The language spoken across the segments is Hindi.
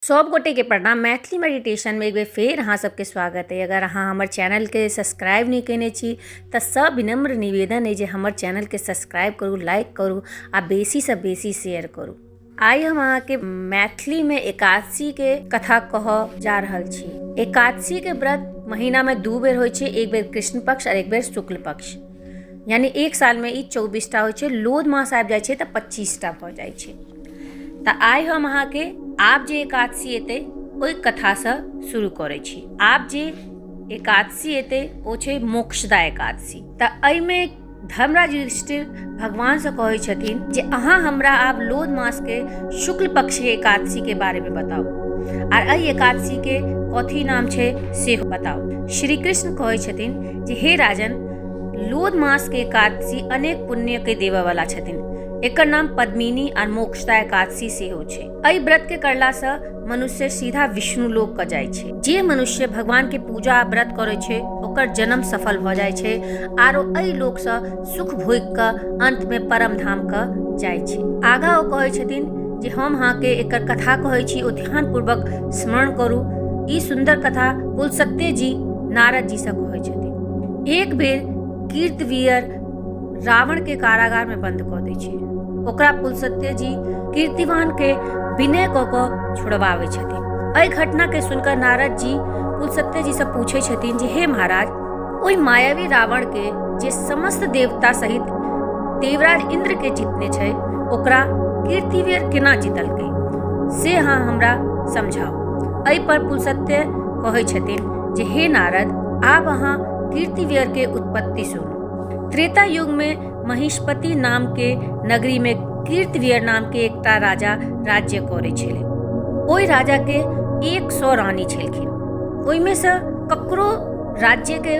सब गोटे के प्रणाम। मैथिली मेडिटेशन में एक बेर फेर अहाँ सबके स्वागत है। अगर अहाँ हमर चैनल के सब्सक्राइब नहीं केने छी तऽ सब विनम्र निवेदन है जे हमर चैनल के सब्सक्राइब करू, लाइक करू आ बेसी से बेसी शेयर करू। आई हम अहाँ के मैथिली में एकादशी के कथा कह जा रहल छी। एकादशी के व्रत महीना में 2 बेर होइ छै, एक बेर कृष्ण पक्ष और एक बेर शुक्ल पक्ष। यानी एक साल में ई 24टा होइ छै। लोध मास आबि जाइ छै तऽ 25टा भऽ जाइ छै। तऽ आइ हम अहाँके आप जे एकादशी एतै ओहि कथासँ शुरू करै छी। आप जे एकादशी एतै ओ छै मोक्षदा एकादशी। तऽ एहिमे धर्मराज युधिष्ठिर भगवानसँ कहै छथिन जे अहाँ हमरा आब लोध मास के शुक्ल पक्ष के एकादशी के बारे में बताउ और एहि एकादशी के कथी नाम छै सेहो बताउ। श्री कृष्ण कहै छथिन जे हे राजन, लोध मास के एकादशी अनेक पुण्य के देवऽ वाला छथिन। एकर नाम पद्मिनी और मोक्षदा एकादशी सेहो छै। एहि व्रत के करला से मनुष्य सीधा विष्णु लोक क जाय छै। जे मनुष्य भगवान के पूजा आ व्रत करे छै ओकर जन्म सफल भ जाय छै आरो एहि लोक से सुख भोग क अंत में परम धाम क जाय छै। आगा ओ कहै छथिन जे हम अहाँ के एकर कथा कहै छी, ओ ध्यान पूर्वक स्मरण करू। ई सुंदर कथा पुलस्त्य जी नारद जी से कहै छथिन। एक बेर कीर्तिवीर रावण के कारागार में बंद क दै छै। ओकरा पुलस्त्य जी कीर्तिवान के विनय क छुड़वावे छथिन। एहि घटना के सुनकर नारद जी पुलस्त्य जी से पूछे छथिन जे हे महाराज, ओहि मायावी रावण के जे समस्त देवता सहित देवराज इंद्र के जीतने छै, ओकरा कीर्तिवीर केना जीतलकै से अहाँ हमरा समझाउ। एहि पर पुलस्त्य कहै छथिन जे हे नारद, आब अहाँ कीर्तिवीर के उत्पत्ति सुनू। त्रेता युग में महिष्पति नाम के नगरी में कीर्तिवीर नाम के एकटा राजा राज्य करै छलै। ओहि राजा के 100 रानी छलखिन। ओहिमे से ककरो राज्य के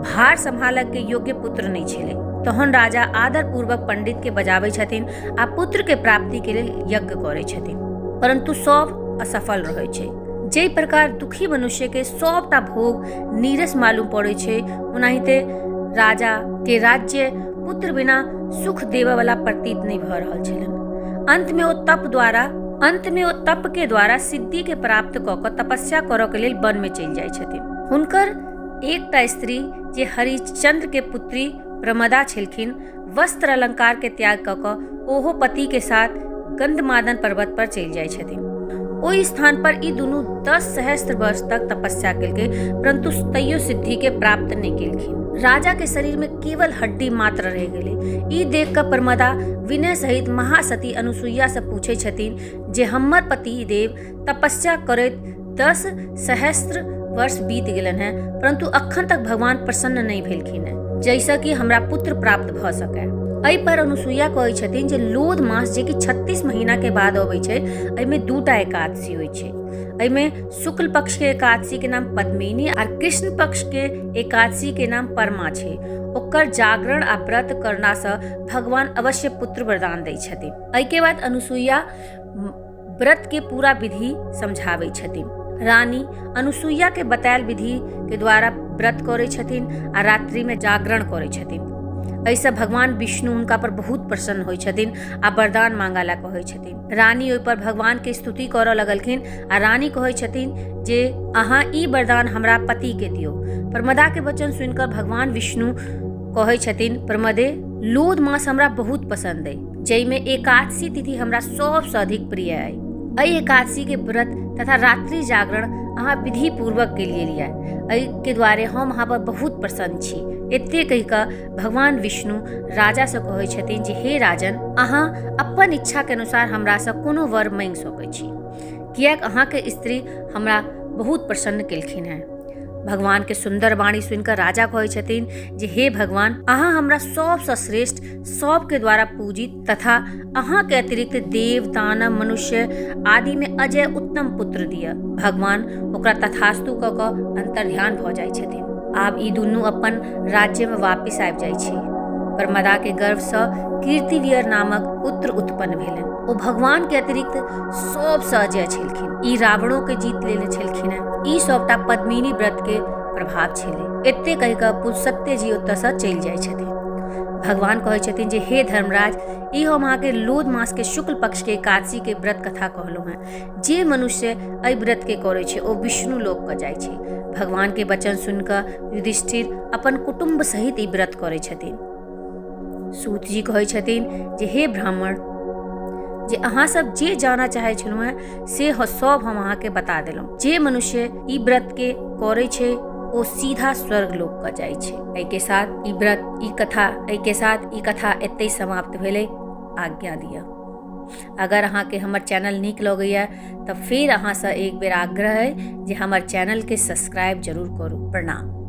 भार संभालक के योग्य पुत्र नहीं छलै। तहन राजा आदर पूर्वक पंडित के बजाबै छथिन आ पुत्र के प्राप्ति के लेल यज्ञ करै छथिन, परंतु सब असफल रहै छै। जे प्रकार दुखी मनुष्य के सबटा भोग नीरस मालूम पड़ै छै, ओनाहिते राजा के राज्य पुत्र बिना सुख देवे वाला प्रतीत नहीं भ रहल छलन। अंत में ओ तप के द्वारा सिद्धि के प्राप्त क क तपस्या करऽ के लेल वन में चलि जाइ छथिन। हुनकर एकटा स्त्री जे हरिश्चंद्र के पुत्री प्रमदा छलखिन, वस्त्र अलंकार के त्याग क क ओहो पति के साथ गंधमादन पर्वत पर चलि जाइ छथिन। ओहि स्थान पर ई दुनू 10 सहस्त्र वर्ष तक तपस्या केलकै, परंतु तैयो सिद्धि के प्राप्त नहीं केलखिन। राजा के शरीर में केवल हड्डी मात्र रह गेलै। ई देख कर प्रमदा विनय सहित महासती अनुसुईया से पूछे छथिन जे हमर पति देव तपस्या करैत 10 सहस्त्र वर्ष बीत गेलन हैं, परंतु अखन तक भगवान प्रसन्न नहीं भेलखिन हैं, जैसा कि हमरा पुत्र प्राप्त भ सकै। एहि पर अनुसुईया कहै छथिन जे लोध मास जे कि 36 महीना के बाद अबै छै, एहिमे 2टा एकादशी होइ छै। एहिमे शुक्ल पक्ष के एकादशी के नाम पद्मिनी और कृष्ण पक्ष के एकादशी के नाम परमा छै। ओकर जागरण आ व्रत करना से भगवान अवश्य पुत्र वरदान दै छथिन। एहि के बाद अनुसुईया व्रत के पूरा विधि समझाबै छथिन। रानी अनुसुईया के बतायल विधि के द्वारा व्रत करै छथिन आ रात्रि में जागरण करै छथिन। ऐसा भगवान विष्णु उनका पर बहुत प्रसन्न होइ छथिन आ वरदान मांगला कहै छथिन। रानी ओहि पर भगवान के स्तुति करऽ लगलखिन आ रानी कहै छथिन जे अहाँ ई वरदान हमरा पति के दियौ। प्रमदा के वचन सुनकर भगवान विष्णु कहै छथिन, प्रमदे, लोध मास हमरा बहुत पसंद है, जैमे एकादशी तिथि हमरा सबसे अधिक प्रिय है। एहि एकादशी के व्रत तथा रात्रि जागरण अहाँ विधि पूर्वक के लिए लिया। एहि के द्वारे हम अहाँ पर बहुत प्रसन्न छी। एते कहि कऽ भगवान विष्णु राजा से कहै छथिन जे हे राजन, अहाँ अपन इच्छा के अनुसार हमरा से कोनो वर मांगि सकै छी, कियाक अहाँ के स्त्री हमरा बहुत प्रसन्न केलखिन हैं। भगवान के सुंदर वाणी सुनकर राजा कहै छथिन जे हे भगवान, अहाँ हमरा सबसे श्रेष्ठ, सबके द्वारा पूजित तथा अहाँ के अतिरिक्त देव, दानव, मनुष्य आदि में अजय उत्तम पुत्र दिया। भगवान ओकरा तथास्तु क क अंतर्ध्यान भ जाइ छथिन। आब ई दुनू अपन राज्य में वापिस आबि जाइ छै। प्रमदा के गर्भ से कीर्तिवीर नामक पुत्र उत्पन्न भेलन। ओ भगवान के अतिरिक्त सबसे अजय छलखिन। ई रावणों के जीत लेने छलखिन हैं। ई सबटा पद्मिनी व्रत के प्रभाव छलै। एते कहि कऽ पुलस्त्य जी ओतऽ से चलि जाइ छथिन। भगवान कहै छथिन जे हे धर्मराज, ई हम अहाँ के लोध मास के शुक्ल पक्ष के एकादशी के व्रत कथा कहलहुँ हैं। जे मनुष्य एहि व्रत के करै छै ओ विष्णु लोक के जाइ छै। भगवान के वचन सुनिकऽ युधिष्ठिर अपन कुटुम्ब सहित ई व्रत करै छथिन। सूत जी कहै छथिन जे हे ब्राह्मण, जे अहाँ सब जे जाना चाहे छलहुँ हैं से सब हम अहाँ के बता देलहुँ। जे मनुष्य ई व्रत के करै छै ओ सीधा स्वर्ग लोक का जाइ छै। एहि के साथ ई कथा एतै समाप्त भेलै। आज्ञा दिअ। अगर अहाँ के हमर चैनल नीक लगैया तऽ फिर अहाँ से एक बेर आग्रह है जे हमर चैनल के सब्सक्राइब जरूर करू। प्रणाम।